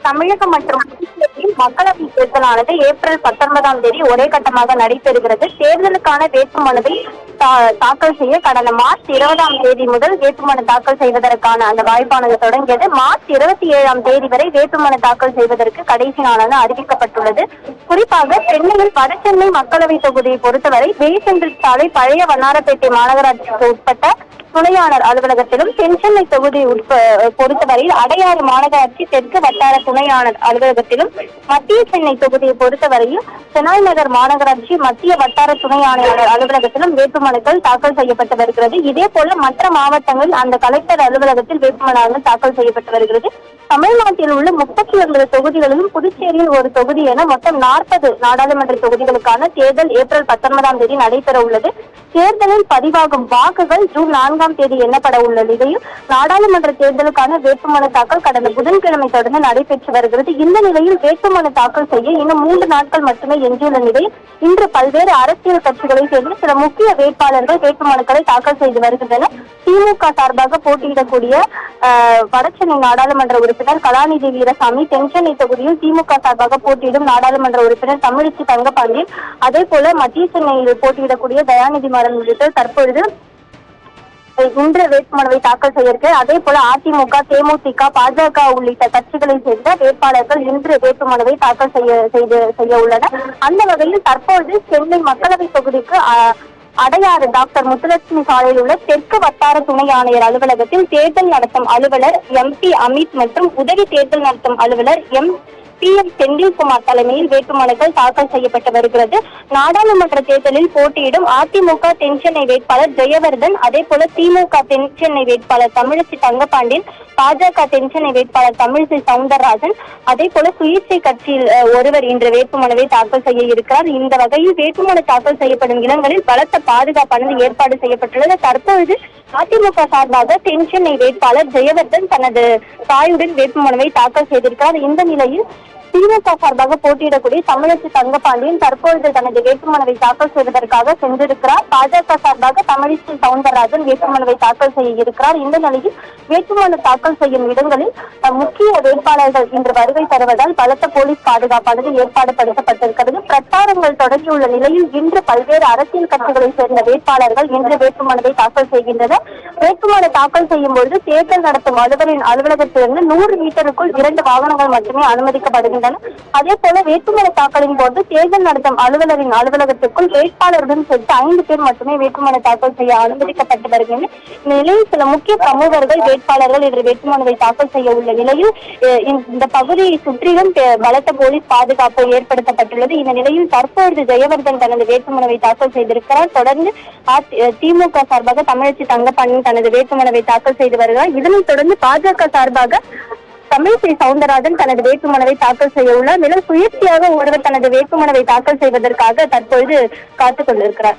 தமிழகம் மற்றும் புதுச்சேரியில் மக்களவை தேர்தலானது ஏப்ரல் 19ஆம் தேதி ஒரே கட்டமாக நடைபெறுகிறது. தேர்தலுக்கான வேட்புமனுவை தாக்கல் செய்ய கடந்த மார்ச் 20ஆம் தேதி முதல் வேட்புமனு தாக்கல் செய்வதற்கான அந்த வாய்ப்பானது தொடங்கியது. மார்ச் 27ஆம் தேதி வரை வேட்புமனு தாக்கல் செய்வதற்கு கடைசி நாளாக அறிவிக்கப்பட்டுள்ளது. குறிப்பாக சென்னையில் வடசென்னை மக்களவை தொகுதியை பொறுத்தவரை வேசென்றில் சாலை பழைய வண்ணாரப்பேட்டை மாநகராட்சிக்கு உட்பட்ட துணையாளர் அலுவலகத்திலும், தென்சென்னை தொகுதி பொறுத்தவரையில் அடையாறு மாநகராட்சி தெற்கு வட்டார துணையாளர் அலுவலகத்திலும், மத்திய சென்னை தொகுதியை பொறுத்தவரையில் செனாய் நகர் மாநகராட்சி மத்திய வட்டார துணை ஆணையாளர் அலுவலகத்திலும் வேட்புமனுக்கள் தாக்கல் செய்யப்பட்டு வருகிறது. இதே போல மற்ற மாவட்டங்களில் அந்த கலெக்டர் அலுவலகத்தில் வேட்புமனுக்கள் தாக்கல் செய்யப்பட்டு வருகிறது. தமிழ்நாட்டில் உள்ள 39 தொகுதிகளிலும் புதுச்சேரியில் ஒரு தொகுதி என மொத்தம் 40 நாடாளுமன்ற தொகுதிகளுக்கான தேர்தல் ஏப்ரல் 19ஆம் தேதி நடைபெற உள்ளது. தேர்தலில் பதிவாகும் வாக்குகள் ஜூன் 4ஆம் தேதி எண்ணப்பட உள்ள நிலையில் நாடாளுமன்ற தேர்தலுக்கான வேட்புமனு தாக்கல் கடந்த புதன்கிழமை தொடர்ந்து நடைபெற்று வருகிறது. இந்த நிலையில் வேட்புமனு தாக்கல் செய்ய இன்னும் 3 நாட்கள் மட்டுமே எஞ்சியுள்ள நிலையில் இன்று பல்வேறு அரசியல் கட்சிகளை சேர்ந்து சில முக்கிய வேட்பாளர்கள் வேட்புமனுக்களை தாக்கல் செய்து வருகின்றனர். திமுக சார்பாக போட்டியிடக்கூடிய வடசென்னை நாடாளுமன்ற உறுப்பினர் கலாநிதி வீரசாமி, தென்சென்னை தொகுதியில் திமுக சார்பாக போட்டியிடும் நாடாளுமன்ற உறுப்பினர் தமிழிச்சி தங்கபாண்டியன், அதே போல மத்திய சென்னையில் போட்டியிடக்கூடிய தயாநிதி மாறன் உள்ளிட்டோர் தற்பொழுது இன்று வேட்புமனுவை தாக்கல் செய்ய. அதே போல அதிமுக, தேமுதிக, பாஜக உள்ளிட்ட கட்சிகளை சேர்ந்த வேட்பாளர்கள் இன்று வேட்புமனுவை தாக்கல் செய்ய உள்ளனர். அந்த வகையில் தற்போது சென்னை மக்களவை தொகுதிக்கு அடையாறு டாக்டர் முத்துலட்சுமி சாலையில் உள்ள தெற்கு வட்டார துணை ஆணையர் அலுவலகத்தில் தேர்தல் நடத்தும் அலுவலர் MP அமித் மற்றும் உதவி தேர்தல் நடத்தும் அலுவலர் PM செந்தில்குமார் தலைமையில் வேட்புமனுக்கள் தாக்கல் செய்யப்பட்டு வருகிறது. நாடாளுமன்ற தேர்தலில் போட்டியிடும் அதிமுக தென்சென்னை வேட்பாளர் ஜெயவர்தன், அதே போல திமுக தென்சென்னை வேட்பாளர் தமிழிசை தங்கபாண்டியன், பாஜக தென்சென்னை வேட்பாளர் தமிழிசை சவுந்தரராஜன், அதே போல சுயேட்சை கட்சியில் ஒருவர் இன்று வேட்புமனுவை தாக்கல் செய்ய இருக்கிறார். இந்த வகையில் வேட்புமனு தாக்கல் செய்யப்படும் இடங்களில் பலத்த பாதுகாப்பானது ஏற்பாடு செய்யப்பட்டுள்ளது. தற்பொழுது அதிமுக சார்பாக தென்சென்னை வேட்பாளர் ஜெயவர்தன் தனது தாயுடன் வேட்புமனுவை தாக்கல் செய்திருக்கிறார். இந்த நிலையில் திமுக சார்பாக போட்டியிடக்கூடிய தமிழிசை தங்கபாண்டியன் தற்பொழுது தனது வேட்புமனுவை தாக்கல் செய்வதற்காக சென்றிருக்கிறார். பாஜக சார்பாக தமிழிசை சவுந்தரராஜன் வேட்புமனுவை தாக்கல் செய்ய இருக்கிறார். இந்த நிலையில் வேட்புமனு தாக்கல் செய்யும் இடங்களில் முக்கிய வேட்பாளர்கள் இன்று வருகை தருவதால் பலத்த போலீஸ் பாதுகாப்பானது ஏற்பாடுபடுத்தப்பட்டிருக்கிறது. பிரச்சாரங்கள் தொடங்கியுள்ள நிலையில் இன்று பல்வேறு அரசியல் கட்சிகளை சேர்ந்த வேட்பாளர்கள் இன்று வேட்புமனுவை தாக்கல் செய்கின்றனர். வேட்புமனு தாக்கல் செய்யும் பொழுது தேர்தல் நடத்தும் அலுவலரின் அலுவலகத்திலிருந்து 100 மீட்டருக்குள் 2 வாகனங்கள் மட்டுமே அனுமதிக்கப்படுகின்றன. அதே போல வேட்புமனு தாக்கலின் போது தேர்தல் நடத்தும் அலுவலரின் அலுவலகத்திற்குள் வேட்பாளருடன் சேர்த்து 5 பேர் மட்டுமே வேட்புமனு தாக்கல் செய்ய அனுமதிக்கப்பட்டு வருகின்றனர். நிலையில் சில முக்கிய பிரமுகர்கள் வேட்பாளர்கள் இன்று வேட்புமனுவை தாக்கல் செய்ய உள்ள நிலையில் இந்த பகுதியை சுற்றிலும் பலத்த போலீஸ் பாதுகாப்பு ஏற்படுத்தப்பட்டுள்ளது. இந்த நிலையில் தற்பொழுது ஜெயவர்தன் தனது வேட்புமனுவை தாக்கல் செய்திருக்கிறார். தொடர்ந்து திமுக சார்பாக தமிழிசை தங்கபாண்டியன் தனது வேட்புமனுவை தாக்கல் செய்து வருகிறார். இதனைத் தொடர்ந்து பாஜக சார்பாக தமிழிசை சவுந்தரராஜன் தனது வேட்புமனுவை தாக்கல் செய்ய உள்ளார். மேலும் சுயேட்சையாக ஒருவர் தனது வேட்புமனுவை தாக்கல் செய்வதற்காக தற்பொழுது காத்துக் கொண்டிருக்கிறார்.